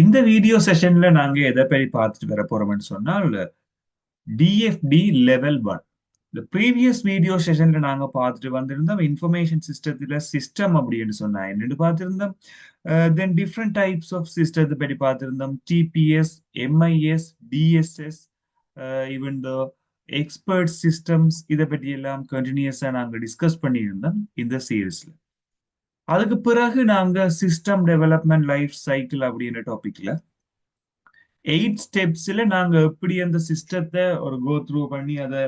இந்த வீடியோ செஷன்ல நாங்க எதை பற்றி பார்த்துட்டு வர போறோம்னு சொன்னால் டிஎஃப்டி லெவல் 1. இந்த ப்ரீவியஸ் வீடியோ செஷன்ல நாங்க பார்த்துட்டு வந்திருந்தோம் இன்ஃபர்மேஷன் சிஸ்டத்துல சிஸ்டம் அப்படின்னு சொன்னா என்னன்னு பார்த்திருந்தோம். தென் டிஃப்ரெண்ட் டைப்ஸ் ஆஃப் சிஸ்டத்தை பற்றி பார்த்திருந்தோம். TPS, MIS, DSS, even the expert systems, இதை பற்றி எல்லாம் கண்டினியூஸா நாங்க டிஸ்கஸ் பண்ணியிருந்தோம் இந்த சீரீஸ்ல. அதுக்கு பிறகு நாங்க சிஸ்டம் டெவலப்மெண்ட் லைஃப் சைக்கிள் அப்படின்ற டாபிக்ல 8 ஸ்டெப்ஸ்ல நாங்க எப்படி அந்த சிஸ்டத்தை ஒரு கோ த்ரூ பண்ணி அதை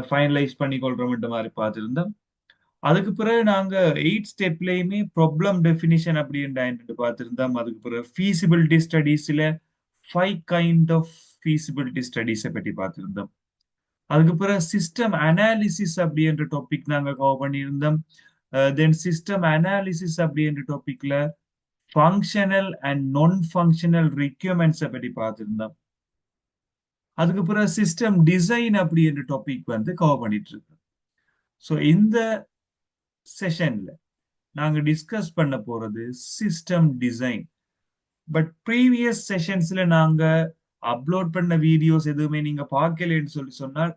ஃபைனலைஸ் பண்ணி கொள்றோம்ன்ற மாதிரி பார்த்துருந்தோம். அதுக்கு பிறகு நாங்க 8 ஸ்டெப்லயுமே ப்ராப்ளம் டெஃபினிஷன் அப்படின்ட்டு பார்த்துருந்தோம். அதுக்கு பிறகு ஃபீசிபிலிட்டி ஸ்டடீஸ்ல 5 கைண்ட் ஆஃப் ஃபீசிபிலிட்டி ஸ்டடீஸை பற்றி பார்த்துருந்தோம். அதுக்கு பிறகு சிஸ்டம் அனாலிசிஸ் அப்படின்ற டாபிக் நாங்க கவர் பண்ணியிருந்தோம். தென் சிஸ்டம் அனாலிசிஸ் அப்படின்ற டாபிக்ல ஃபங்க்ஷனல் அண்ட் நான் ஃபங்க்ஷனல் ரிக்யூர்மெண்ட்ஸை பற்றி பார்த்துருந்தோம். அதுக்கு பிறகு சிஸ்டம் டிசைன் அப்படின்ற டாபிக் வந்து கவர் பண்ணிட்டு இருக்கோம். ஸோ இந்த செஷன்ல நாங்க டிஸ்கஸ் பண்ண போறது சிஸ்டம் டிசைன். பட் ப்ரீவியஸ் செஷன்ஸ்ல நாங்க அப்லோட் பண்ண வீடியோஸ் எதுவுமே நீங்க பார்க்கலன்னு சொல்லி சொன்னால்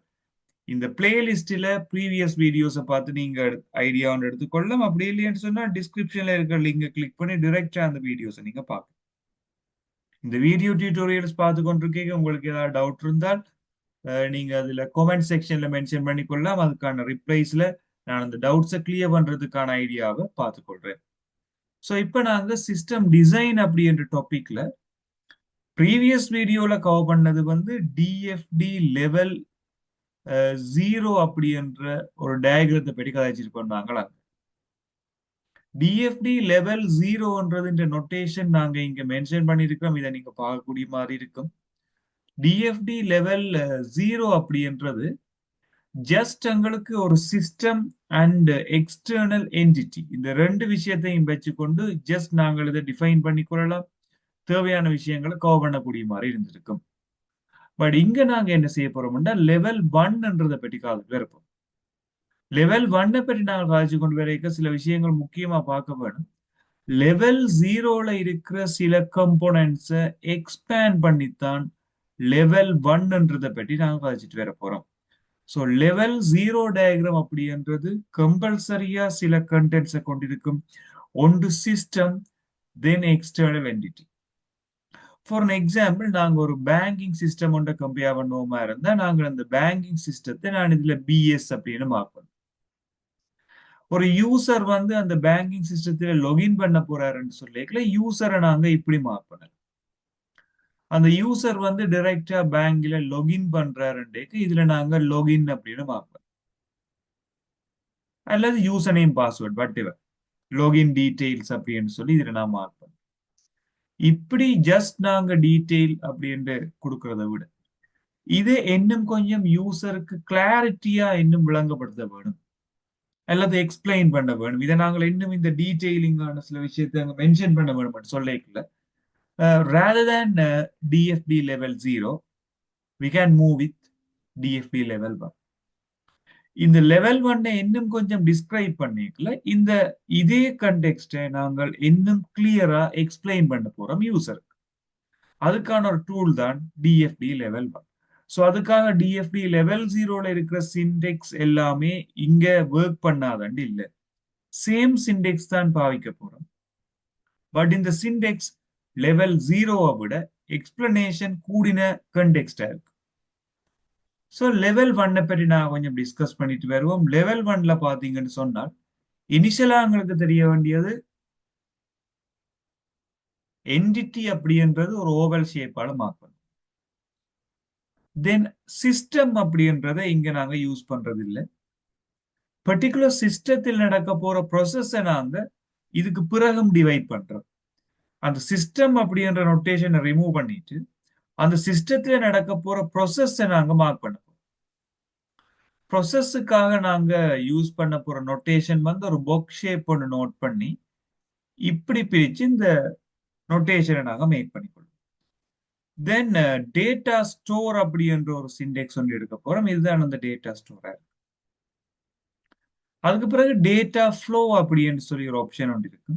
இந்த பிளேலிஸ்ட்ல ப்ரீவியஸ் வீடியோஸை பார்த்து நீங்க ஐடியா ஒன்று எடுத்துக்கொள்ளலாம். அப்படி இல்லைன்னு சொன்னா டிஸ்கிரிப்ஷன்ல இருக்கிற லிங்கை கிளிக் பண்ணி டிரெக்டா அந்த வீடியோஸை நீங்க பார்க்கலாம். இந்த வீடியோ டியூட்டோரியல்ஸ் பார்த்து கொண்டிருக்கீங்க. உங்களுக்கு ஏதாவது டவுட் இருந்தால் நீங்க அதுல கமெண்ட் செக்ஷன்ல மென்ஷன் பண்ணிக்கொள்ளலாம். அதுக்கான ரிப்ளைஸ்ல நான் அந்த டவுட்ஸை கிளியர் பண்றதுக்கான ஐடியாவை பார்த்துக்கொள்றேன். ஸோ இப்போ நாங்க சிஸ்டம் டிசைன் அப்படின்ற டாபிக்ல ப்ரீவியஸ் வீடியோல கவர் பண்ணது வந்து டிஎஃப்டி லெவல் 0 அப்படின்ற ஒரு டயக்ரத்தை பற்றி கதைச்சிருக்கோம் நாங்களா. டிஎஃப்டி லெவல் 0ன்றது நொட்டேஷன் நாங்க இங்க மென்ஷன் பண்ணிருக்கோம். இதை நீங்க பார்க்கக்கூடிய மாதிரி இருக்கும். டிஎஃப்டி லெவல் 0 அப்படின்றது ஜஸ்ட் எங்களுக்கு ஒரு சிஸ்டம் அண்ட் எக்ஸ்டர்னல் என்டிட்டி இந்த ரெண்டு விஷயத்தையும் வச்சுக்கொண்டு ஜஸ்ட் நாங்கள் இதை டிஃபைன் பண்ணிக்கொள்ளலாம். தேவையான விஷயங்களை கவர் பண்ணக்கூடிய மாதிரி இருந்திருக்கும். பட் இங்க நாங்க என்ன செய்ய போறோம்னா லெவல் 1ன்றதை பற்றி காலத்துல இருப்போம். லெவல் 1 பற்றி நாங்கள் காய்ச்சி கொண்டு வரைக்க சில விஷயங்கள் முக்கியமா பார்க்க வேணும். லெவல் 0ல இருக்கிற சில கம்போனன்ட்ஸை எக்ஸ்பேண்ட் பண்ணித்தான் லெவல் 1ன்றதை பற்றி நாங்கள் காய்ச்சிட்டு வர போறோம். ஸோ லெவல் 0 டயக்ராம் அப்படின்றது கம்பல்சரியா சில கண்டென்ட்ஸை கொண்டிருக்கும். ஒன்று system, then external entity. For example நாங்க ஒரு பேங்கிங் சிஸ்டம் ஒன்றை கம்பேர் பண்ணுவோமா இருந்தா நாங்கள் அந்த பேங்கிங் சிஸ்டத்தை நான் இதுல பிஎஸ் அப்படின்னு மார்க் பண்ணுவோம். ஒரு யூசர் வந்து அந்த பேங்கிங் சிஸ்டத்துல லொகின் பண்ண போறாருன்னு சொல்லிக்கல யூசரை நாங்க இப்படி மார்க் பண்ணலாம். அந்த யூசர் வந்து டைரக்டா பேங்க்ல லொகின் பண்றாருன்னு இதுல நாங்க லொகின் அப்படின்னு மார்க் பண்ணலாம். அல்லது user name password what ever log in details அப்படின்னு சொல்லி இதுல நான் மார்க் பண்ணேன். இப்படி ஜஸ்ட் நாங்க டீடைல் அப்படின்னு கொடுக்கறத விட இது இன்னும் கொஞ்சம் யூசருக்கு கிளாரிட்டியா இன்னும் விளங்கப்படுத்த வேணும், அல்லது எக்ஸ்பிளைன் பண்ண வேணும். இதை நாங்கள் இன்னும் இந்த டீடைலிங்கான சில விஷயத்தை அங்க மென்ஷன் பண்ண வேணும் சொல்லிக்கல. rather than DFD level 0 we can move with DFD level 1. இந்த லெவல் 1 இன்னும் கொஞ்சம் டிஸ்கிரைப் பண்ணிக்கல இந்த இதே கண்டெக்ஸ்டை நாங்கள் இன்னும் கிளியரா எக்ஸ்பிளைன் பண்ண போறோம் யூசருக்கு. அதுக்கான ஒரு டூல் தான் டிஎஃப்டி லெவல் 1. ஸோ அதுக்காக டிஎஃப்டி லெவல் 0ல இருக்கிற சிண்டெக்ஸ் எல்லாமே இங்க ஒர்க் பண்ணாதண்டு இல்லை, சேம் சிண்டெக்ஸ் தான் பாவிக்க போறோம். பட் இந்த சிண்டெக்ஸ் லெவல் 0வை விட எக்ஸ்பிளனேஷன் கூடின கண்டெக்ஸ்டா இருக்கு. ஸோ லெவல் 1 பற்றி நான் கொஞ்சம் டிஸ்கஸ் பண்ணிட்டு வருவோம். லெவல் 1ல பாத்தீங்கன்னு சொன்னால் இனிஷியலா உங்களுக்கு தெரிய வேண்டியது என்டிட்டி அப்படின்றது ஒரு ஓவல் ஷேப்பால மார்க் பண்ணும். தென் சிஸ்டம் அப்படின்றத இங்க நாங்க யூஸ் பண்றது இல்லை. பர்டிகுலர் சிஸ்டத்தில் நடக்க போற ப்ரொசஸை நாங்க இதுக்கு பிறகும் டிவைட் பண்றோம். அந்த சிஸ்டம் அப்படின்ற நோட்டேஷனை ரிமூவ் பண்ணிட்டு அந்த சிஸ்டத்துல நடக்க போற ப்ரொசஸை நாங்க மார்க் பண்ண போறோம். ப்ரொசஸுக்காக நாங்க யூஸ் பண்ண போற நோட்டேஷன் வந்து ஒரு பாக்ஸ் ஷேப் ஒன்று நோட் பண்ணி இப்படி பிரிச்சு இந்த நோட்டேஷனை நாங்க மேக் பண்ணிக்கொள்வோம். தென் டேட்டா ஸ்டோர் அப்படின்ற ஒரு சிண்டெக்ஸ் ஒன்று எடுக்க போறோம். இதுதான் அந்த டேட்டா ஸ்டோரா இருக்கு. அதுக்கு பிறகு டேட்டா ஃப்ளோ அப்படின்னு சொல்லி ஒரு ஆப்ஷன் ஒன்று இருக்கு.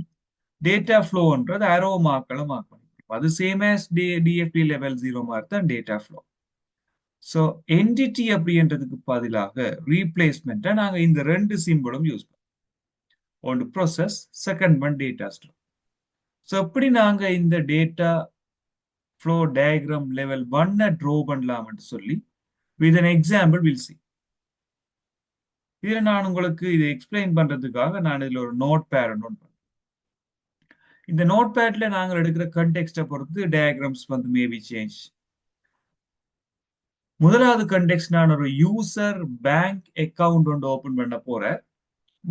டேட்டா ஃப்ளோன்றது அரோ மார்க்களை மார்க் பண்ணி இருக்கும். அது சேம் ஆஸ் டிஎஃப்டி லெவல் 0 மாதிரி தான் டேட்டா ஃப்ளோ. ஸோ என்டிட்டி அப்படின்றதுக்கு பதிலாக ரீப்ளேஸ்மெண்ட்டை நாங்கள் இந்த ரெண்டு சிம்பிளும் யூஸ் பண்ணுவோம். ஒன்று process, second one data store. So எப்படி நாங்கள் இந்த data flow diagram level 1 draw பண்ணலாம்னு சொல்லி with an example will see. இதுல நான் உங்களுக்கு இதை எக்ஸ்பிளைன் பண்றதுக்காக நான் இதுல ஒரு நோட் பேட் நோட் பண்ணேன். இந்த நோட் பேட்ல நாங்கள் எடுக்கிற கண்டெக்ஸ்டை பொறுத்து டயக்ராம்ஸ் வந்து மேபி சேஞ்ச். முதலாவது கண்டெக்ஸ்ட் நான் ஒரு யூசர் பேங்க் அக்கவுண்ட் ஒன்று ஓபன் பண்ண போறேன்.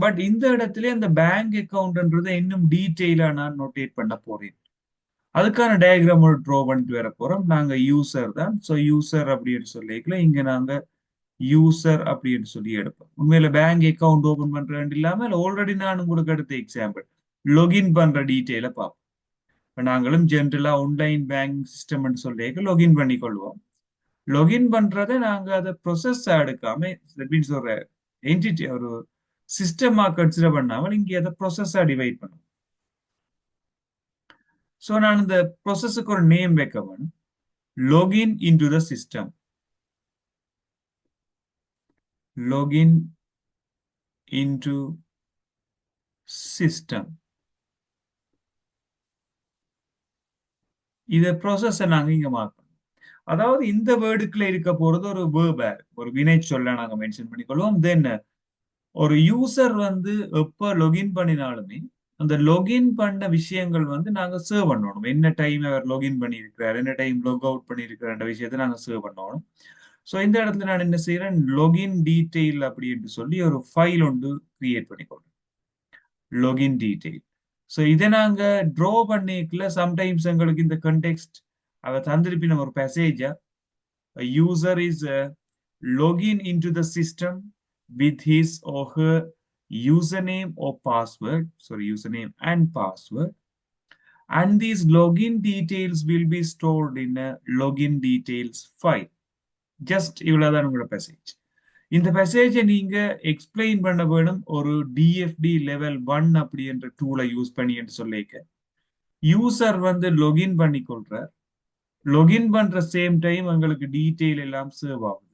பட் இந்த இடத்துல அந்த பேங்க் அக்கவுண்ட்ன்றதை இன்னும் டீட்டெயிலா நான் நோட்டேட் பண்ண போறேன். அதுக்கான டயக்ராம் ஒரு ட்ரா பண்ணிட்டு வர போறோம். நாங்க யூசர் தான். ஸோ யூசர் அப்படின்னு சொல்லிக்கல இங்க நாங்க யூசர் அப்படின்னு சொல்லி எடுப்போம். உண்மையில பேங்க் அக்கவுண்ட் ஓபன் பண்றது இல்லாம ஆல்ரெடி நான் உங்களுக்கு எடுத்த எக்ஸாம்பிள் லொகின் பண்ற டீட்டெயில பார்ப்போம். இப்போ நாங்களும் ஜென்ரலா ஆன்லைன் பேங்க் சிஸ்டம் சொல்லிக்க லொகின் பண்ணி கொள்வோம். லொகின் பண்றதை நாங்க அதை ப்ரொசஸ் எடுக்காம மீன்ஸ் ஒரு என்டிட்டி ஒரு சிஸ்டமா கன்சிடர் பண்ணாமல் இங்கே அதை ப்ரொசஸா டிவைட் பண்ணுவோம். ஸோ நான் இந்த ப்ரொசஸுக்கு ஒரு நேம் வைக்க வேணும். login into the system. Login into system. இத ப்ராசஸ் நாங்க இங்க மார்க் பண்ணோம். அதாவது இந்த வேர்டுக்குள்ள இருக்க போறது ஒரு வேர்பேர், ஒரு வினை சொல்ல நாங்க மென்ஷன் பண்ணிக்கொள்வோம். தென் ஒரு யூசர் வந்து எப்ப லொகின் பண்ணினாலுமே அந்த லொகின் பண்ண விஷயங்கள் வந்து நாங்க சேவ் பண்ணணும். என்ன டைம் அவர் லொகின் பண்ணியிருக்கிறார், என்ன டைம் லாக் அவுட் பண்ணியிருக்கிற விஷயத்தை நாங்க சேவ் பண்ணணும். ஸோ இந்த இடத்துல நான் என்ன செய்யறேன், லொகின் டீட்டெயில் அப்படின்னு சொல்லி ஒரு ஃபைல் ஒன்று கிரியேட் பண்ணிக்கொள்றேன். Login detail. ஸோ இதை நாங்க ட்ரா பண்ணிக்கல சம்டைம்ஸ் எங்களுக்கு இந்த கண்டெக்ஸ்ட் அவ தந்திருப்பின ஒரு பேசேஜா user is login into the system with his or her username or password, username and password, and these login details will be stored in a login details file. Just இவ்வளவுதான் உங்களோட message. இந்த மெசேஜை நீங்க explain பண்ண வேணும் ஒரு TFT level 1 அப்படி என்ற டூலை யூஸ் பண்ணி என்று சொல்லிக்க யூசர் வந்து லொகின் பண்ணி கொள்றார். லொகின் பண்ற சேம் டைம் எங்களுக்கு டீட்டெயில் எல்லாம் சேவ் ஆகுது.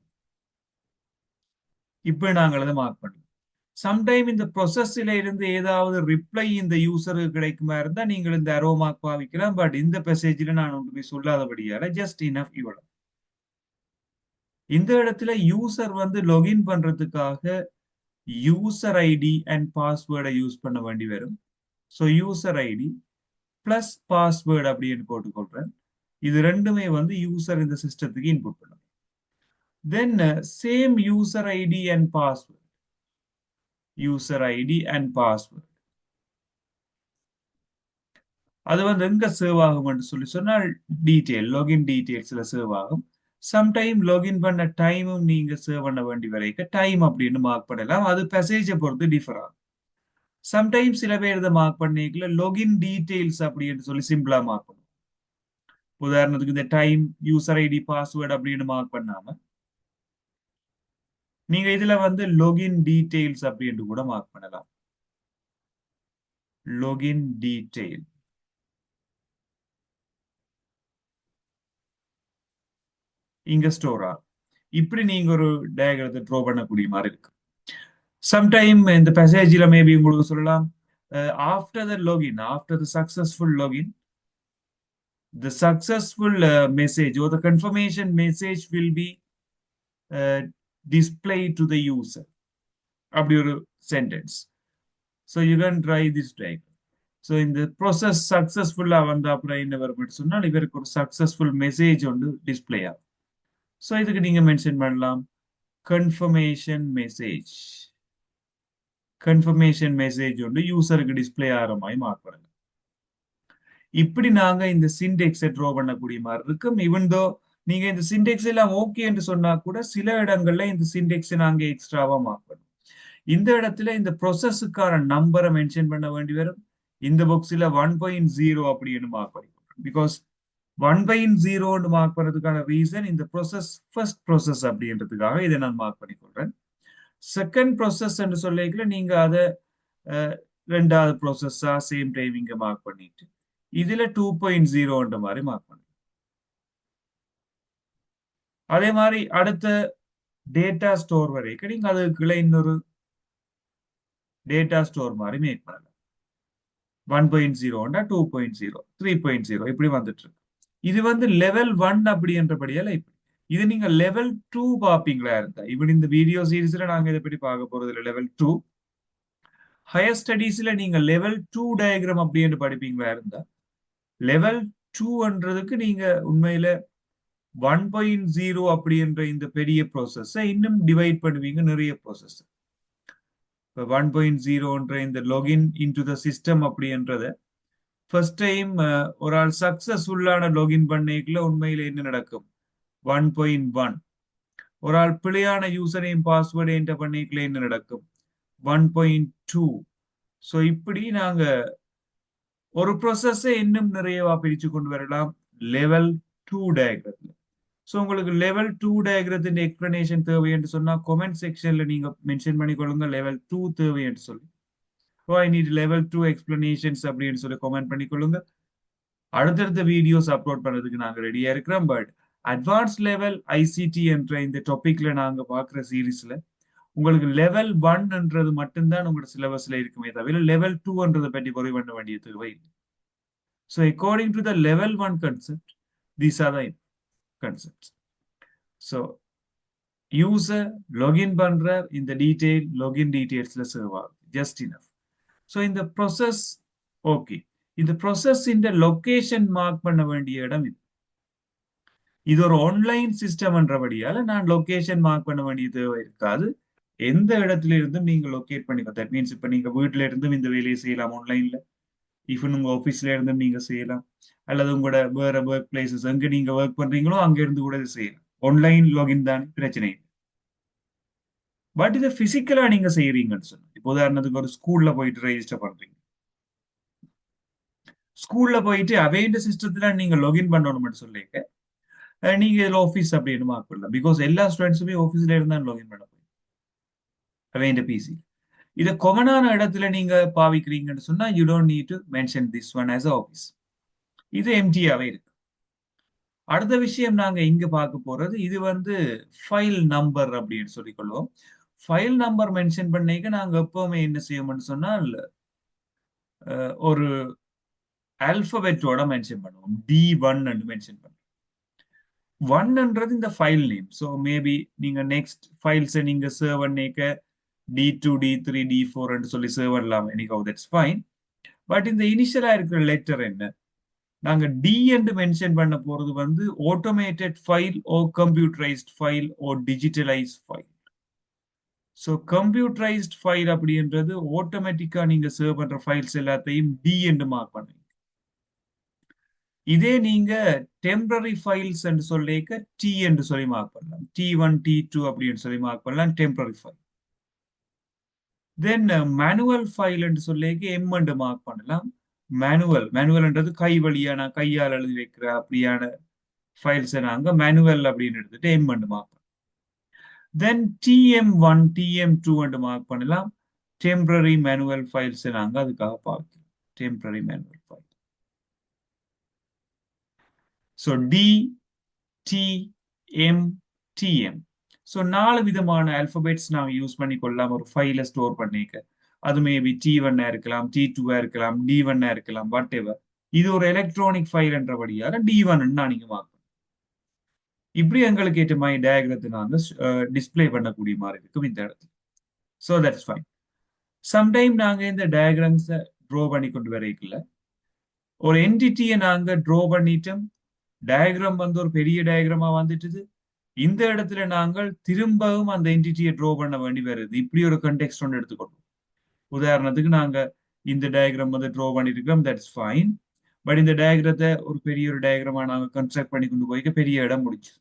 இப்ப நாங்கள் அதை மார்க் பண்ணுவோம். சம்டைம் இந்த ப்ரொசஸ்ல இருந்து ஏதாவது ரிப்ளை இந்த யூசருக்கு கிடைக்குமா இருந்தா நீங்கள் இந்த அரோ மார்க் பாவிக்கலாம். பட் இந்த மெசேஜ்ல நான் ஒன்றுமே சொல்லாதபடியால ஜஸ்ட் இனஃப் இவ்வளவு. இந்த இடத்துல யூசர் வந்து லொகின் பண்றதுக்காக யூசர் ஐடி அண்ட் பாஸ்வேர்டை யூஸ் பண்ண வேண்டி வரும். So user ID plus password அப்படின்னு போட்டுக்கொள்றேன். இது ரெண்டுமே வந்து யூசர் இந்த சிஸ்டத்துக்கு இன்புட் பண்ணும். Then same user ID and password, user ID and password அது வந்து எங்க சேவ் ஆகும் சொல்லி சொன்னால் டீட்டெயில் லொகின் டீட்டெயில்ஸ்ல சேவ் ஆகும். சம்டைம் லொகின் பண்ண டைமும் நீங்க சேவ் பண்ண வேண்டி வரைக்கும் டைம் அப்படின்னு மார்க் பண்ணலாம். அது மெசேஜை பொறுத்து டிஃபர் ஆகும். சம்டைம் சில பேர் இதை மார்க் பண்ணிக்கல லொகின் டீட்டெயில்ஸ் அப்படின்னு சொல்லி சிம்பிளா மார்க் பண்ணும். உதாரணத்துக்கு இந்த டைம் யூசர் ஐடி பாஸ்வேர்டு அப்படின்னு மார்க் பண்ணாம நீங்க இதுல வந்து லொகின் டீட்டெயில்ஸ் அப்படின்னு கூட மார்க் பண்ணலாம். லொகின் டீட்டெயில் இங்க ஸ்டோர் ஆகும். இப்படி நீங்க ஒரு டயக்ராத்தை ட்ரா பண்ணக்கூடிய மாதிரி இருக்கு. சம்டைம் இந்த மெசேஜ்ல மேபி உங்களுக்கு சொல்லலாம் after the login, after the successful login, the successful message or the confirmation message will be displayed to the user. அப்படி ஒரு sentence. So you can try this type. So இந்த ப்ராசஸ் சக்சஸ்ஃபுல்லா வந்த அப்புறம் என்ன வரும் சொன்னால் இவருக்கு ஒரு சக்சஸ்ஃபுல் மெசேஜ் ஒன்று டிஸ்பிளே ஆகும். ஸோ இதுக்கு நீங்க மென்ஷன் பண்ணலாம் கன்ஃபர்மேஷன் மெசேஜ். கன்ஃபர்மேஷன் மெசேஜ் ஒன்று யூசருக்கு டிஸ்பிளே ஆகிற மாதிரி மார்க் பண்ணலாம். இப்படி நாங்க இந்த சிண்டெக்ஸை ட்ரா பண்ணக்கூடிய மாதிரி இருக்கும். ஈவன் தோ நீங்க இந்த சிண்டெக்ஸ் எல்லாம் ஓகே என்று சொன்னா கூட சில இடங்கள்ல இந்த சிண்டெக்ஸை நாங்க எக்ஸ்ட்ராவா மார்க் பண்ணுவோம். இந்த இடத்துல இந்த ப்ரொசஸுக்கான நம்பரை மென்ஷன் பண்ண வேண்டி வரும். இந்த பாக்ஸ்ல 1.0 அப்படின்னு மார்க் பண்ணிக்கணும். பிகாஸ் 1.0 மார்க் பண்ணதுக்கான ரீசன் இந்த ப்ரொசஸ் ஃபர்ஸ்ட் ப்ரொசஸ் அப்படின்றதுக்காக இதை நான் மார்க் பண்ணிக்கொள்றேன். செகண்ட் ப்ரொசஸ் என்று சொல்லிக்கல நீங்க அதை ரெண்டாவது ப்ரொசஸா சேம் டைம் இங்க மார்க் பண்ணிட்டு இதுல 2.0 மாதிரி மார்க் பண்ணுங்க. அதே மாதிரி அடுத்த டேட்டா ஸ்டோர் வரைக்கும் நீங்க அதுக்குள்ள இன்னொரு டேட்டா ஸ்டோர் மாதிரி மேக் பண்ணலாம். 1.0 2.0 3.0 இப்படி வந்துட்டு இருக்கு. இது வந்து லெவல் 1 அப்படின்றபடியால இப்படி. இது நீங்க லெவல் 2 பாப்பீங்களா இருந்தா இப்படி இந்த வீடியோ சீரிஸ்ல நாங்க இதை பற்றி பார்க்க போறது இல்லை. லெவல் 2 ஹையர் ஸ்டடீஸ்ல நீங்க லெவல் 2 டயக்ராம் அப்படின்னு படிப்பீங்களா இருந்தா லெவல் 2ன்றதுக்கு நீங்க உண்மையில 1.0 அப்படின்ற இந்த பெரிய ப்ராசஸ் இன்னும் டிவைட் பண்ணுவீங்க நிறைய ப்ராசஸ். இப்போ 1.0ன்ற இந்த லாகின் இன்டு த சிஸ்டம் அப்படின்றத ஃபர்ஸ்ட் டைம் ஒரு ஆள் சக்சஸ்ஃபுல்லான லாகின் பண்ணிக்கல உண்மையில என்ன நடக்கும் 1.1. ஒரு ஆள் பிழையான யூசர் நேம் பாஸ்வேர்டு என்டர் பண்ணிக்கல என்ன நடக்கும் 1.2. ஸோ இப்படி நாங்க ஒரு ப்ராசஸை இன்னும் நிறையவா பிரிச்சு கொண்டு வரலாம் லெவல் 2 டயக்ராம்ல. ஸோ உங்களுக்கு லெவல் 2 டயக்ரத்தின் எக்ஸ்பிளனேஷன் தேவை என்று சொன்னா கமெண்ட் செக்ஷன்ல நீங்க மென்ஷன் பண்ணிக்கொள்ளுங்க லெவல் 2 தேவை என்று சொல்லி. ஐ நீட் லெவல் 2 எக்ஸ்பிளனேஷன்ஸ் அப்படின்னு சொல்லி கமெண்ட் பண்ணிக்கொள்ளுங்க. அடுத்தடுத்த வீடியோஸ் அப்லோட் பண்றதுக்கு நாங்க ரெடியா இருக்கிறோம். பட் அட்வான்ஸ் லெவல் ஐசிடி என்ற இந்த டாபிக்ல நாங்க பாக்குற சீரீஸ்ல உங்களுக்கு லெவல் 1ன்றது மட்டும்தான் உங்களோட சிலபஸ்ல இருக்குமே தவிர லெவல் 2ன்றதை பற்றி worry பண்ண வேண்டிய தேவை இல்லை. So according to the level 1 concept these are the concepts. So user login பண்றார் இந்த டீடைல் login detailsல சேவ் ஆகும் just enough. So இந்த process ஓகே. இந்த process இந்த லொகேஷன் மார்க் பண்ண வேண்டிய இடம் இது. இது ஒரு ஆன்லைன் சிஸ்டம்ன்றபடியால நான் லொகேஷன் மார்க் பண்ண வேண்டிய தேவை இருக்காது. எந்த இடத்துல இருந்தும் நீங்க லொகேட் பண்ணிக்கலாம். தட் மீன்ஸ் இப்ப நீங்க வீட்டுல இருந்தும் இந்த வேலையை செய்யலாம் ஆன்லைன்ல. ஈவன் உங்க ஆபீஸ்ல இருந்தும் நீங்க செய்யலாம். அல்லது உங்களோட வேற ஒர்க் பிளேசஸ் எங்க நீங்க ஒர்க் பண்றீங்களோ அங்க இருந்து கூட செய்யலாம். ஆன்லைன் லாகின் தான் பிரச்சனை இல்லை. பட் இதை பிசிக்கலா நீங்க செய்யறீங்கன்னு சொன்னா இப்போ உதாரணத்துக்கு ஒரு ஸ்கூல்ல போயிட்டு ரெஜிஸ்டர் பண்றீங்க. ஸ்கூல்ல போயிட்டு அவைண்ட சிஸ்டத்துல நீங்க லாகின் பண்ணணும்னு சொல்லிக்க நீங்க இதுல ஆஃபீஸ் அப்படின்னு மார்க் பண்ணலாம். பிகாஸ் எல்லா ஸ்டூடெண்ட்ஸுமே ஆஃபீஸ்ல இருந்தா லாகின் பண்ண போய் அவைண்ட பிசி. இதை கொமனான இடத்துல நீங்க பாவிக்கிறீங்கன்னு சொன்னா you don't need to mention this one as office. இது எம்டியாவே இருக்கு. அடுத்த விஷயம் நாங்க இங்க பார்க்க போறது இது வந்து ஃபைல் நம்பர் அப்படின்னு சொல்லிக் கொள்வோம். ஃபைல் நம்பர் மென்ஷன் பண்ணிக்க நாங்க எப்பவுமே என்ன செய்வோம்னு சொன்னால் ஒரு ஆல்பபெட்டோட மென்ஷன் பண்ணுவோம். D1 மென்ஷன் பண்ணுவோம். 1ன்றது இந்த ஃபைல் நேம். ஸோ மேபி நீங்க நெக்ஸ்ட் ஃபைல்ஸை நீங்க சர்வ் பண்ணிக்க D2 D3 D4 சொல்லி சர்வ் பண்ணலாம். Any that's fine. பட் இந்த இனிஷியலா இருக்கிற லெட்டர் என்ன நாங்க டி என்று மென்ஷன் பண்ண போறது வந்து automated file or computerized file or digitalize file. So computerized file அப்படின்றது ஆட்டோமேட்டிக்கா நீங்க சர்வ் பண்ற ஃபைல்ஸ் எல்லாத்தையும் டி என்று மார்க் பண்ணுவீங்க. இதே நீங்க டெம்பரரி ஃபைல்ஸ் என்று சொல்லிக்க டி என்று சொல்லி மார்க் பண்ணலாம். T1 T2 அப்படின்னு சொல்லி மார்க் பண்ணலாம் டெம்பரரி ஃபைல். தென் மேனுவல் ஃபைல் என்று சொல்லிக்க எம் என்று மார்க் பண்ணலாம். மேனுவல்ன்றது கை வழியா நான் கையால் எழுதி வைக்கிற அப்படியான ஃபைல்ஸை நாங்க மேனுவல் அப்படின்னு எடுத்துட்டு எம் என்று மார்க் பண்ணலாம். தென் TM1 TM2 என்று மார்க் பண்ணலாம். டெம்பரரி மேனுவல் ஃபைல்ஸை நாங்க அதுக்காக பார்க்கலாம். Temporary manual file. So T T M TM. So 4 விதமான ஆல்பபெட்ஸ் நாங்கள் யூஸ் பண்ணி கொள்ளலாம் ஒரு ஃபைலை ஸ்டோர் பண்ணிக்க. அது மேபி T1 இருக்கலாம், T2 இருக்கலாம், D1 இருக்கலாம், வாட் எவர். இது ஒரு எலக்ட்ரானிக் ஃபைல் என்றபடியால D1 நீங்க மார்க். இப்படி எங்களுக்கு ஏற்ற மாதிரி டயக்ரத்தை நாங்க டிஸ்பிளே பண்ணக்கூடிய மாதிரி இருக்கும் இந்த இடத்துல. So that's fine. சம்டைம் நாங்க இந்த டயக்ராம்ஸை ட்ரா பண்ணி கொண்டு வரைக்கல ஒரு என்டிட்டியை நாங்க ட்ரா பண்ணிட்டோம். டயக்ராம் வந்து ஒரு பெரிய டயக்ராமா வந்துட்டுது. இந்த இடத்துல நாங்கள் திரும்பவும் அந்த என்டிட்டியை ட்ரா பண்ண வேண்டி வருது. இப்படி ஒரு கண்டெக்ஸ்ட் ஒன்று எடுத்துக்கொள்வோம். உதாரணத்துக்கு நாங்க இந்த டயக்ராம் வந்து ட்ரா பண்ணிருக்கோம். That's fine. பட் இந்த டயக்ரத்தை ஒரு பெரிய ஒரு டயக்ராமா நாங்க கன்ஸ்ட்ரக்ட் பண்ணி கொண்டு போய்க்க பெரிய இடம் முடிச்சு.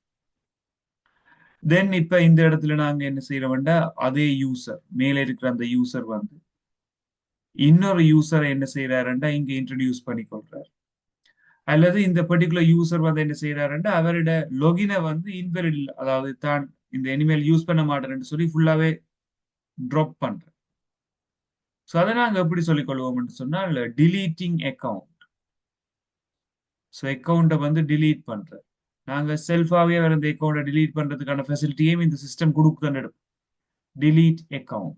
தென் இப்ப இந்த இடத்துல நாங்க என்ன செய்யறோம்டா அதே யூசர் மேல இருக்கிற அந்த யூசர் வந்து இன்னொரு யூசரை என்ன செய்யறாருண்டா இங்க இன்ட்ரடியூஸ் பண்ணி கொள்றாரு. அல்லது இந்த பர்டிகுலர் யூசர் வந்து என்ன செய்யறாருண்டா அவரோட லொகினை வந்து இன்வெலிட் அதாவது தான் இந்த இனிமேல் யூஸ் பண்ண மாட்டேன்னு சொல்லி ஃபுல்லாவே ட்ராப் பண்ற. ஸோ அதை நாங்க எப்படி சொல்லிக் கொள்வோம்னு சொன்னால் டிலீட்டிங் அக்கௌண்ட். ஸோ அக்கௌண்ட்டை வந்து delete பண்றேன். நாங்க செல்ஃபாவே வேற இந்த அக்கௌண்ட்டை delete பண்றதுக்கான ஃபெசிலிட்டியும் இந்த சிஸ்டம் கொடுக்குதுன்னு delete account.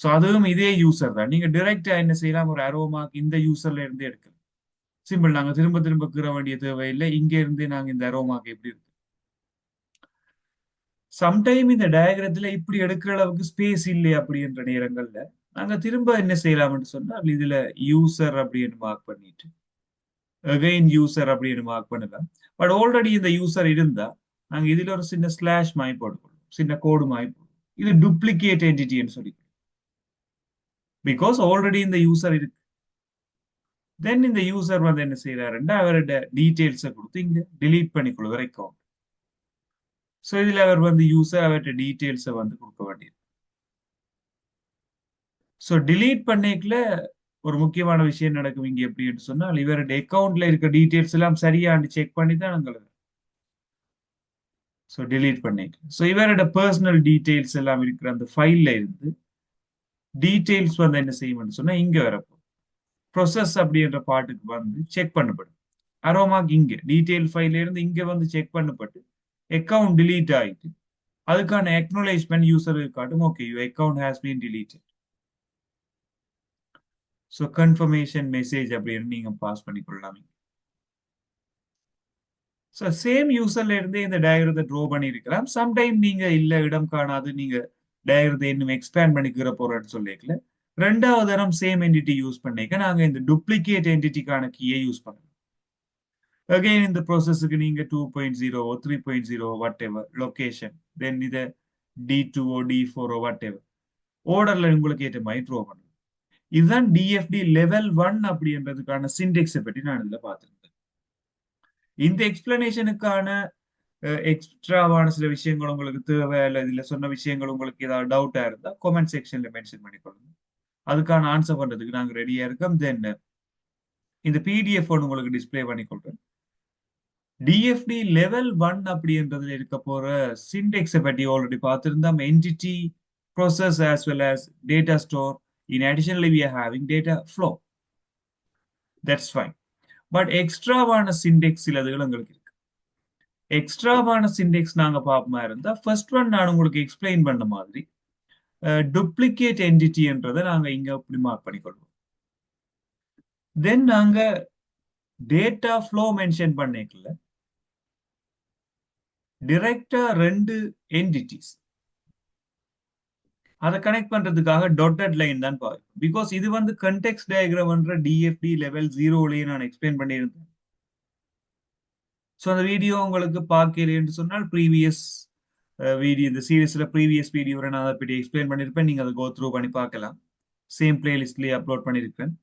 ஸோ அதுவும் இதே யூசர் தான். நீங்க டைரக்டா என்ன செய்யலாம், ஒரு arrow mark இந்த யூசர்ல இருந்து எடுக்கலாம். சிம்பிள். நாங்க திரும்ப திரும்ப கீற வேண்டிய தேவையில்லை. இங்க இருந்தே நாங்க இந்த arrow mark எப்படி இருக்கு. சம்டைம் இந்த டயக்ரத்துல இப்படி எடுக்கிற அளவுக்கு ஸ்பேஸ் இல்லை அப்படின்ற நேரங்கள்ல நாங்க திரும்ப என்ன செய்யலாம்னு சொன்னால் இதுல யூசர் அப்படின்னு மார்க் பண்ணிட்டு அகைன் யூசர் அப்படின்னு மார்க் பண்ணலாம். பட் ஆல்ரெடி இந்த யூசர் இருந்தா நாங்க இதுல ஒரு சின்ன ஸ்லாஷ் மாய் போட்டுக்கொள்வோம், சின்ன கோடு மாய் போடுவோம். இது டூப்ளிகேட் என்டிட்டின்னு சொல்லி, பிகாஸ் ஆல்ரெடி இந்த யூசர் இருக்கு. தென் இந்த யூசர் வந்து என்ன செய்யறாருன்னா அவரோட டீடைல்ஸை கொடுத்து இங்க delete பண்ணிக்கொள்வார் அக்கௌண்ட். ஸோ இதுல அவர் வந்து யூசர் அவர்கிட்ட டீடைல்ஸை வந்து கொடுக்க வேண்டியது. ஸோ delete பண்ணிக்கல ஒரு முக்கியமான விஷயம் நடக்கும் இங்க எப்படின்னு சொன்னால் இவருடைய அக்கௌண்ட்ல இருக்க டீடைல்ஸ் எல்லாம் சரியாண்டு செக் பண்ணி தான் நாங்கள் ஸோ delete பண்ணிக்கலாம். ஸோ இவரோட பர்சனல் டீடைல்ஸ் எல்லாம் இருக்கிற அந்த ஃபைல்ல இருந்து டீடைல்ஸ் வந்து என்ன செய்யும்னு சொன்னா இங்க வரப்போ ப்ரொசஸ் அப்படின்ற பாட்டுக்கு வந்து செக் பண்ணப்படும். அரோமாக் இங்க டீடைல் ஃபைல்ல இருந்து இங்க வந்து செக் பண்ணப்பட்டு அக்கௌண்ட் delete ஆயிட்டு அதுக்கான அக்னாலேஜ்மெண்ட் யூசருக்கு காட்டும். Okay, you account has been deleted. So confirmation message அப்படின்னு நீங்க பாஸ் பண்ணிக்கொள்ளலாம். ஸோ சேம் யூசர்ல இருந்தே இந்த டயக்ரத்தை ட்ரோ பண்ணியிருக்கலாம். சம்டைம் நீங்க இல்ல இடம் காணாது, நீங்க டயக்ரத்தை இன்னும் எக்ஸ்பேண்ட் பண்ணிக்கிற போறேன்னு சொல்லிக்கல ரெண்டாவது தரம் சேம் என்டிட்டி யூஸ் பண்ணிக்க நாங்க இந்த டூப்ளிகேட் என்டிட்டிக்கான கீயை யூஸ் பண்ணலாம். அகைன் இந்த ப்ராசஸுக்கு நீங்க 2.0 3.0 வாட் எவர் லொகேஷன், தென் இதை D2 D4 வாட் எவர் ஓர்டர்ல உங்களுக்கு ஏற்ற மாதிரி ட்ரோ பண்ணலாம். இதுதான் டிஎஃப்டி லெவல் 1 அப்படின்றதுக்கான சிண்டெக்ஸை பற்றி நான் இதுல பார்த்திருந்தேன். இந்த எக்ஸ்பிளனேஷனுக்கான எக்ஸ்ட்ராவான சில விஷயங்கள் உங்களுக்கு தேவை இல்லை, இதுல சொன்ன விஷயங்கள் உங்களுக்கு ஏதாவது டவுட்டா இருந்தா கமெண்ட் செக்ஷன்ல மென்ஷன் பண்ணிக்கொள்ளுங்க. அதுக்கான ஆன்சர் பண்றதுக்கு நாங்க ரெடியா இருக்கோம். தென் இந்த பிடிஎஃப் ஒன்று உங்களுக்கு டிஸ்பிளே பண்ணிக்கொள்றேன். டிஎஃப்டி லெவல் 1 அப்படின்றதுல இருக்க போற சிண்டெக்ஸை பற்றி ஆல்ரெடி பார்த்திருந்தோம். Entity, process as well as data store. In additionally we are having data flow. That's fine. But எக்ஸ்ட்ராவான சிண்டெக்ஸ் சிலதுகள் உங்களுக்கு இருக்கு. எக்ஸ்ட்ராவான சிண்டெக்ஸ் நாங்க பார்ப்போமா இருந்தா ஃபர்ஸ்ட் ஒன் நான் உங்களுக்கு எக்ஸ்பிளைன் பண்ண மாதிரி டூப்ளிகேட் என்டிட்டின்றதை நாங்க இங்க இப்படி மார்க் பண்ணிக்கொள்வோம். தென் நாங்க டேட்டா ஃப்ளோ மென்ஷன் பண்ணிக்கல டிரெக்டா ரெண்டு என்டிட்டிஸ் அதை கனெக்ட் பண்றதுக்காக டாட்டட் லைன் தான் பாரு. பிகாஸ் இது வந்து கண்டெக்ஸ்ட் டயக்ராம்ன்ற டிஎஃப்டி லெவல் 0லயே நான் எக்ஸ்பிளைன் பண்ணியிருந்தேன். ஸோ அந்த வீடியோ உங்களுக்கு பார்க்கிறேன்னு சொன்னால் ப்ரீவியஸ் வீடியோ, இந்த சீரீஸ்ல ப்ரீவியஸ் வீடியோ நான் அதை பற்றி எக்ஸ்பிளைன் பண்ணியிருப்பேன். நீங்க அதை கோ த்ரூ பண்ணி பார்க்கலாம். சேம் பிளேலிஸ்ட்லயே அப்லோட் பண்ணியிருக்கேன்.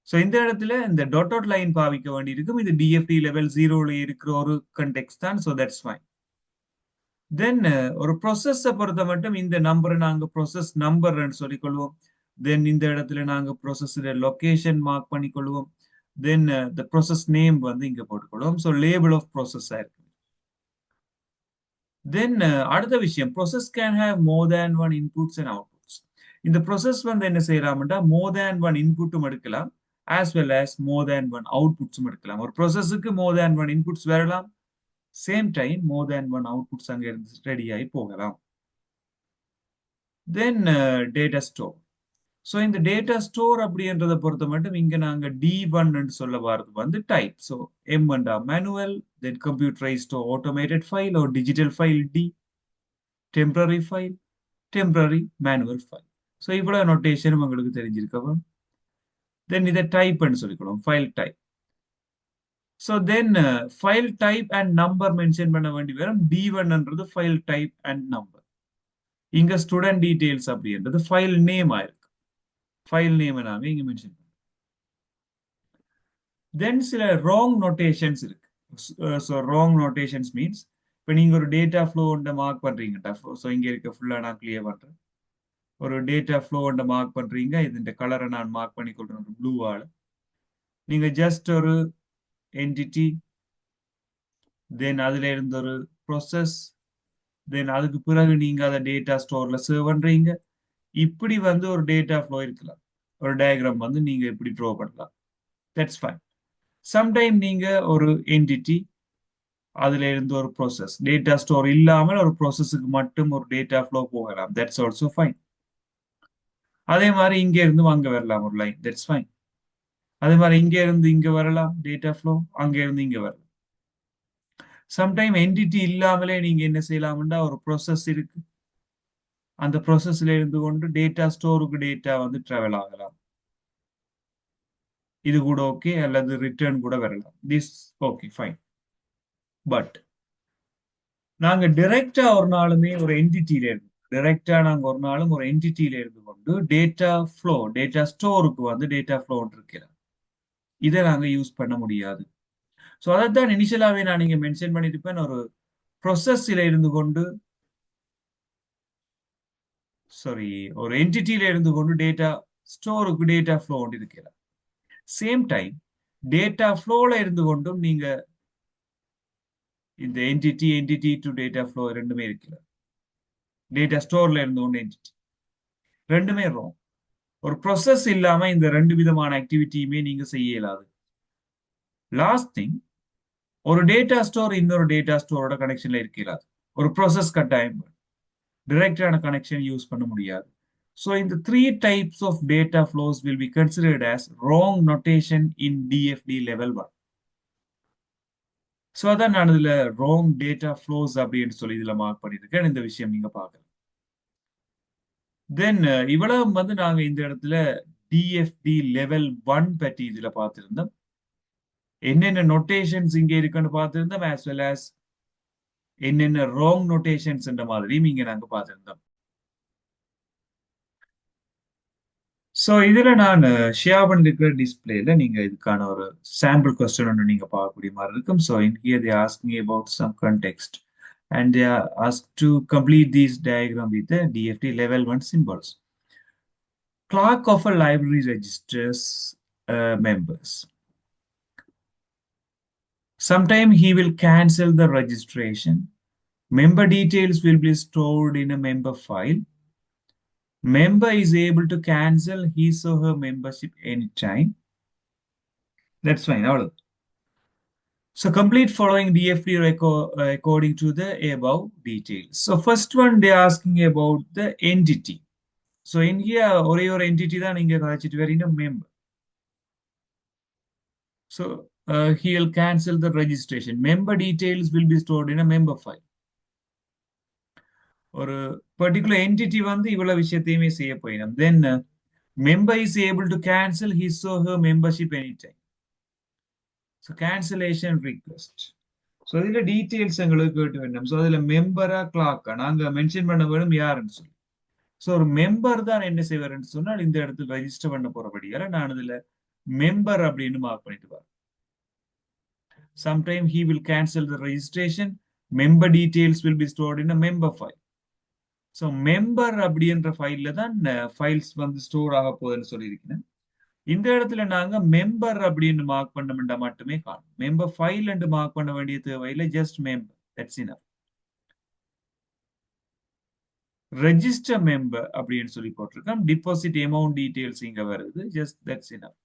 ஸோ இந்த இடத்துல இந்த டாட் லைன் பாவிக்க வேண்டி இருக்கும். இது டிஎஃப்டி லெவல் 0ல இருக்கிற ஒரு கண்டெக்ஸ்ட் தான். So that's fine. தென் ஒரு ப்ரொசஸை பொறுத்த மட்டும் இந்த நம்பரை நாங்க ப்ரொசஸ் நம்பர்ன்னு சொல்லிக்கொள்வோம். தென் இந்த இடத்துல நாங்க ப்ரொசஸ் லொகேஷன் மார்க் பண்ணிக்கொள்வோம். தென் த ப்ரொசஸ் நேம் வந்து இங்க போட்டுக்கொள்வோம். ஸோ லேபிள் ஆஃப் ப்ரொசஸ் இருக்கு. தென் அடுத்த விஷயம், process can have more than one inputs and outputs. இந்த ப்ரொசஸ் வந்து என்ன செய்யலாம்டா மோர் தேன் ஒன் இன்புட்டும் எடுக்கலாம் ஆஸ் வெல் ஆஸ் மோர் தேன் ஒன் அவுட்புட்ஸும் எடுக்கலாம். ஒரு ப்ரொசஸுக்கு மோர் தேன் ஒன் இன்புட்ஸ் வரலாம், சேம் டைம் மோர் தேன் ஒன் அவுட்புட்ஸ் அங்க இருந்து ரெடி ஆகி போகலாம். தென் டேட்டா ஸ்டோர். ஸோ இந்த டேட்டா ஸ்டோர் அப்படின்றத பொறுத்த மட்டும் இங்க நாங்க D1 சொல்ல வர்றது வந்து type. So M1 manual, then computerized automated file ஒரு digital file D, temporary file, temporary manual file. So இவ்வளவு நோட்டேஷனும் உங்களுக்கு தெரிஞ்சிருக்கவா. தென் இதை டைப்னு சொல்லிக்கணும், file type. So then file type and number mention பண்ண வேண்டி வரும். D1ன்றது ஃபைல் டைப் அண்ட் நம்பர். இங்க ஸ்டூடெண்ட் டீடைல்ஸ் அப்படின்றது ஃபைல் நேம் ஆயிருக்கு. ஃபைல் நேம் நாங்க இங்க மென்ஷன் பண்ணுவோம். தென் சில ராங் நோட்டேஷன்ஸ் இருக்கு. ஸோ ராங் நோட்டேஷன்ஸ் மீன்ஸ் இப்போ நீங்க ஒரு டேட்டா ஃப்ளோ மார்க் பண்றீங்க. ஸோ இங்க இருக்க ஃபுல்லா நான் கிளியர் பண்றேன். ஒரு டேட்டா ஃப்ளோ மார்க் பண்றீங்க. இந்த கலரை நான் மார்க் பண்ணி கொள்றேன் ப்ளூவால. நீங்க ஜஸ்ட் ஒரு என்டிட்டி, தென் அதுல இருந்து ஒரு ப்ராசஸ், தென் அதுக்கு பிறகு நீங்க அதை டேட்டா ஸ்டோர்ல சேவ் பண்றீங்க. இப்படி வந்து ஒரு டேட்டா ஃப்ளோ இருக்கலாம். ஒரு டயக்ராம் வந்து நீங்க இப்படி ட்ரா பண்ணலாம். That's fine. சம்டைம் நீங்க ஒரு என்டிட்டி அதுல இருந்து ஒரு ப்ராசஸ் டேட்டா ஸ்டோர் இல்லாமல் ஒரு ப்ராசஸுக்கு மட்டும் ஒரு டேட்டா ஃப்ளோ போகலாம், தட்ஸ் ஆல்சோ ஃபைன். அதே மாதிரி இங்க இருந்து அங்க வரலாம் ஒரு லைன், தட்ஸ் ஃபைன். அதே மாதிரி இங்க இருந்து இங்க வரலாம் டேட்டா ஃப்ளோ, அங்க இருந்து இங்க வரலாம். சம்டைம் என்டிட்டி இல்லாமலே நீங்க என்ன செய்யலாம்னா ஒரு ப்ராசஸ் இருக்கு, அந்த ப்ராசஸ்ல இருந்து கொண்டு டேட்டா ஸ்டோருக்கு டேட்டா வந்து டிராவல் ஆகலாம், இது கூட ஓகே. அல்லது ரிட்டர்ன் கூட வரலாம், திஸ் ஓகே ஃபைன். பட் நாங்க டைரக்டா ஒரு நாளுமே ஒரு என்டிட்டியில இருந்து டைரக்டா நாங்க ஒரு நாளும் ஒரு என்டிட்டியில இருந்து கொண்டு டேட்டா ஃப்ளோ டேட்டா ஸ்டோருக்கு வந்து டேட்டா ஃப்ளோ இருக்கிறோம், இதை நாங்க யூஸ் பண்ண முடியாது. ஸோ அதைத்தான் இனிஷியலாவே நான் நீங்க மென்ஷன் பண்ணிருப்பேன், ஒரு ப்ரொசஸ்ல இருந்து கொண்டு சாரி ஒரு என்டிட்டியில இருந்து கொண்டு டேட்டா ஸ்டோருக்கு டேட்டா ஃப்ளோ கொண்டு இருக்கிறார். சேம் டைம் டேட்டா ஃப்ளோல இருந்து கொண்டும் நீங்க இந்த என்டிட்டி டு டேட்டா ஃப்ளோ ரெண்டுமே இருக்கிறார். டேட்டா ஸ்டோர்ல இருந்து கொண்டு என்டிட்டி ரெண்டுமே wrong. ஒரு ப்ரொசஸ் இல்லாம இந்த ரெண்டு விதமான ஆக்டிவிட்டியுமே நீங்க செய்ய இயலாது. லாஸ்ட் திங், ஒரு டேட்டா ஸ்டோர் இன்னொரு டேட்டா ஸ்டோரோட கனெக்ஷன்ல இருக்கிறார், ஒரு ப்ராசஸ் கட்டாயம் டைரக்டான கனெக்ஷன் யூஸ் பண்ண முடியாது. ஸோ இந்த three types of data flows will be considered as wrong notation in DFD level 1. So அதான் நான் இதுல ராங் டேட்டா ஃப்ளோஸ் அப்படின்னு சொல்லி இதுல மார்க் பண்ணியிருக்கேன். இந்த விஷயம் நீங்க பார்க்கலாம். தென் இவ்வளவு வந்து நாங்க இந்த இடத்துல டிஎஃப்டி லெவல் 1 பற்றி இதுல பார்த்திருந்தோம். என்னென்ன நொட்டேஷன்ஸ் இங்க இருக்குன்னு பார்த்திருந்தோம், as well as என்னென்ன ராங் நொட்டேஷன்ஸ் என்ற மாதிரியும் இங்க நாங்க பார்த்திருந்தோம். ஸோ இதுல நான் ஷேர் பண்ணிருக்கிற டிஸ்பிளேல நீங்க இதுக்கான ஒரு சாம்பிள் கொஸ்டின் ஒன்று நீங்க பார்க்கக்கூடிய மாதிரி இருக்கும். So in here they asking about some context and they are asked to complete this diagram with the DFT level 1 symbols. Clerk of a library registers members. Sometime he will cancel the registration. Member details will be stored in a member file. Member is able to cancel his or her membership anytime. That's fine. அவ்வளவு. So complete following DFT according to the above details. So first one they are asking about the entity. So in here ஒரே ஒரு entity தான் நீங்க கழிச்சிட்டு வரீங்க, member. So he'll cancel the registration. Member details will be stored in a member file. ஒரு particular entity வந்து இவ்வளவு விஷயத்தையுமே செய்ய போயிடும். Then member is able to cancel his or her membership anytime. So cancellation request. So இதுல details எங்களுக்கு கேட்டு வேண்டும். ஸோ அதுல மெம்பரா கிளாக்கா நாங்க மென்ஷன் பண்ண வேணும் யாருன்னு சொல்லி. ஸோ ஒரு மெம்பர் தான் என்ன செய்வாருன்னு சொன்னால் இந்த இடத்துல ரெஜிஸ்டர் பண்ண போறபடியால நான் இதுல மெம்பர் அப்படின்னு மார்க் பண்ணிட்டு வரேன். Sometime he will cancel the registration. Member details will be stored in a member file. So member அப்படின்ற ஃபைல்ல தான் ஃபைல்ஸ் வந்து ஸ்டோர் ஆக போகுதுன்னு சொல்லியிருக்கேன். இந்த இடத்துல நாங்க மெம்பர் அப்படின்னு மார்க் பண்ண மட்டுமே காணும். மெம்பர் ஃபைல் என்று மார்க் பண்ண வேண்டிய தேவையில்லை, just member, that's enough. Register member அப்படின்னு சொல்லி போட்டிருக்கோம். டிபாசிட் அமௌண்ட் டீடைல்ஸ் இங்க வருது, just that's enough.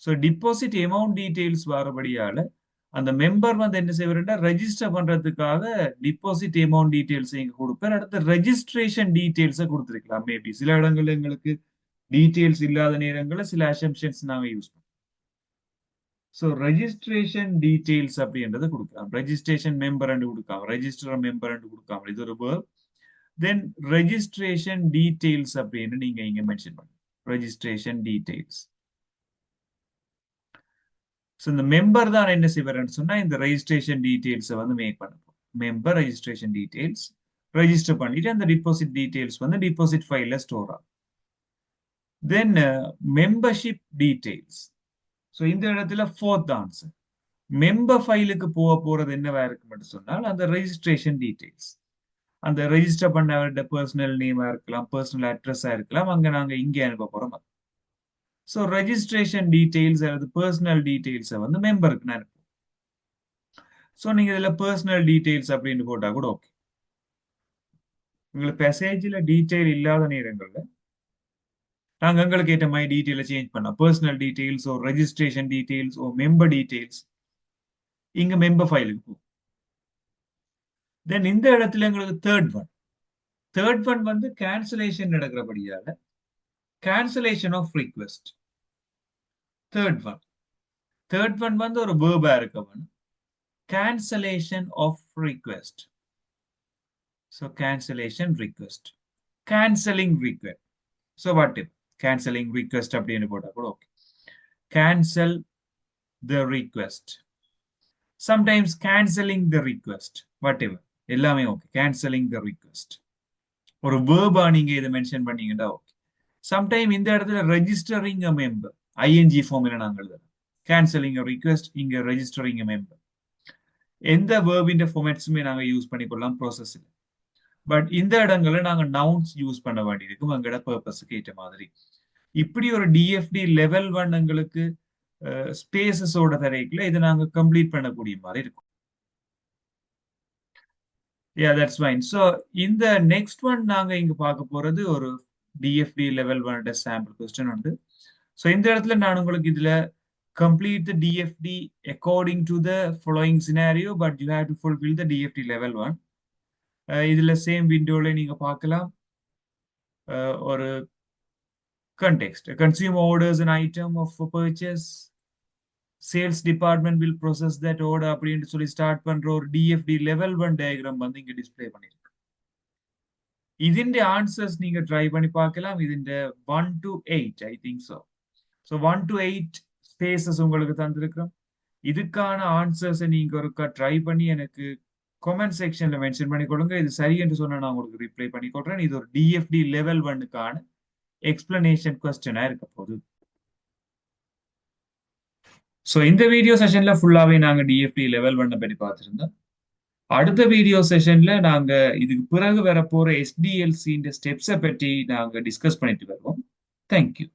So deposit amount details வரபடியால அந்த மெம்பர் வந்து என்ன செய்வாருன்னா ரெஜிஸ்டர் பண்றதுக்காக டிபாசிட் அமௌண்ட் டீடைல்ஸ் இங்க கொடுப்பார். அடுத்து ரெஜிஸ்ட்ரேஷன் டீடைல்ஸை கொடுத்துருக்கலாம். மேபி சில இடங்கள்ல எங்களுக்கு டீடைல்ஸ் இல்லாத நேரங்களில் சில அசம்ஷன்ஸ் நாங்க யூஸ் பண்ணுவோம். ஸோ ரெஜிஸ்ட்ரேஷன் டீடைல்ஸ் அப்படின்றத கொடுக்கலாம். ரெஜிஸ்ட்ரேஷன் மெம்பர் கொடுக்காம ரெஜிஸ்டர் மெம்பர் கொடுக்காம இது ஒரு வேர்ப். தென் ரெஜிஸ்ட்ரேஷன் டீடைல்ஸ் அப்படின்னு நீங்க இங்க மென்ஷன் பண்ணுங்க, ரெஜிஸ்ட்ரேஷன் டீடைல்ஸ். ஸோ இந்த மெம்பர் தான் என்ன செய்வாருன்னு சொன்னா இந்த ரெஜிஸ்ட்ரேஷன் டீடைல்ஸை வந்து மேக் பண்ணுவோம். மெம்பர் ரெஜிஸ்ட்ரேஷன் டீடைல்ஸ் ரெஜிஸ்டர் பண்ணிட்டு அந்த டிபாசிட் டீடைல்ஸ் வந்து டிபாசிட் ஃபைல்ல ஸ்டோர் ஆகும். தென் மெம்பர்ஷிப் டீடைல்ஸ். ஸோ இந்த இடத்துல ஃபோர்த் ஆன்சர், மெம்பர் ஃபைலுக்கு போக போறது என்னவா இருக்கும் சொன்னால் அந்த ரெஜிஸ்ட்ரேஷன் டீடைல்ஸ், அந்த ரெஜிஸ்டர் பண்ண அவருடைய பர்சனல் நேமா இருக்கலாம், பர்சனல் அட்ரஸா இருக்கலாம், அங்க நாங்க இங்கே அனுப்ப போறோம். ஸோ ரெஜிஸ்ட்ரேஷன் டீடைல்ஸ் அல்லது பர்சனல் டீடைல்ஸை வந்து மெம்பருக்கு நான் அனுப்புவோம். ஸோ நீங்க இதுல பர்சனல் டீடைல்ஸ் அப்படின்னு போட்டா கூட ஓகே. உங்களுக்கு மெசேஜில் டீடைல் இல்லாத நேரங்கள்ல நாங்க எங்களுக்கு ஏற்ற மாதிரி டீட்டெயிலை சேஞ்ச் பண்ணலாம். Personal details or registration details or member details இங்க மெம்பர் ஃபைலுக்கு போகும். தென் இந்த இடத்துல எங்களுக்கு தேர்ட் ஒன் வந்து கேன்சலேஷன் நடக்கிறபடியால cancellation of request. Third one வந்து ஒரு வேர்பா இருக்கவன் cancellation of request. So cancellation request. Canceling request. So what if canceling request அப்படின்னு போட்டா கூட okay. Cancel the request. Sometimes canceling the request. Whatever. எல்லாமே okay. Canceling the request. ஒரு verb நீங்க இதை மென்ஷன் பண்ணீங்கன்னா okay. Sometime இந்த இடத்துல registering a member. ing ஃபார்ம்ல நாங்க எழுதலாம். Canceling a request இங்க registering a member. எந்த வேர்பின் ஃபார்மேட்ஸுமே நாங்கள் யூஸ் பண்ணிக்கொள்ளலாம் ப்ராசஸில். பட் இந்த இடங்கள்ல நாங்கள் நவுன்ஸ் யூஸ் பண்ண வேண்டியிருக்கும் எங்களோட பர்பஸுக்கு ஏற்ற மாதிரி. இப்படி ஒரு டிஎஃப்டி லெவல் 1 எங்களுக்கு ஸ்பேசஸோட தரைக்குள்ள இதை நாங்கள் கம்ப்ளீட் பண்ணக்கூடிய மாதிரி இருக்கும். That's fine. ஸோ இந்த நெக்ஸ்ட் ஒன் நாங்கள் இங்கே பார்க்க போறது ஒரு டிஎஃப்டி லெவல் 1 சாம்பிள் கொஸ்டின் உண்டு. ஸோ இந்த இடத்துல நான் உங்களுக்கு இதுல complete the DFD according to the following scenario, but you have to fulfill the DFD level 1. இதுல சேம் விண்டோல நீங்க பார்க்கலாம் ஒரு context. A consumer orders an item of purchase. Sales department will process that order அப்படின்னு சொல்லி start பண்ற ஒரு DFD level 1 diagram வந்து இங்க டிஸ்ப்ளே பண்ணிருக்கு. ഇതിന്റെ ஆன்சர்ஸ் நீங்க ட்ரை பண்ணி பார்க்கலாம். ഇതിന്റെ 1 to 8 I think so. So 1 to 8 spaces உங்களுக்கு தந்திருக்கிறோம். இதுக்கான ஆன்சர்ஸை நீங்க ஒருக்கா ட்ரை பண்ணி எனக்கு கமெண்ட் செக்ஷன்ல மென்ஷன் பண்ணி கொடுங்க. இது சரி என்று சொன்னா நான் உங்களுக்கு ரிப்ளை பண்ணி கொடுறேன். இது ஒரு டிஎஃப்டி லெவல் 1க்கான எக்ஸ்பிளனேஷன் கொஸ்டினா இருக்க போகுது. ஸோ இந்த வீடியோ செஷன்ல ஃபுல்லாவே நாங்க டிஎஃப்டி லெவல் 1 பற்றி பார்த்துருந்தோம். அடுத்த வீடியோ செஷன்ல நாங்க இதுக்கு பிறகு வரப்போற எஸ்டிஎல்சி ஸ்டெப்ஸை பற்றி நாங்க டிஸ்கஸ் பண்ணிட்டு வருவோம். தேங்க்யூ.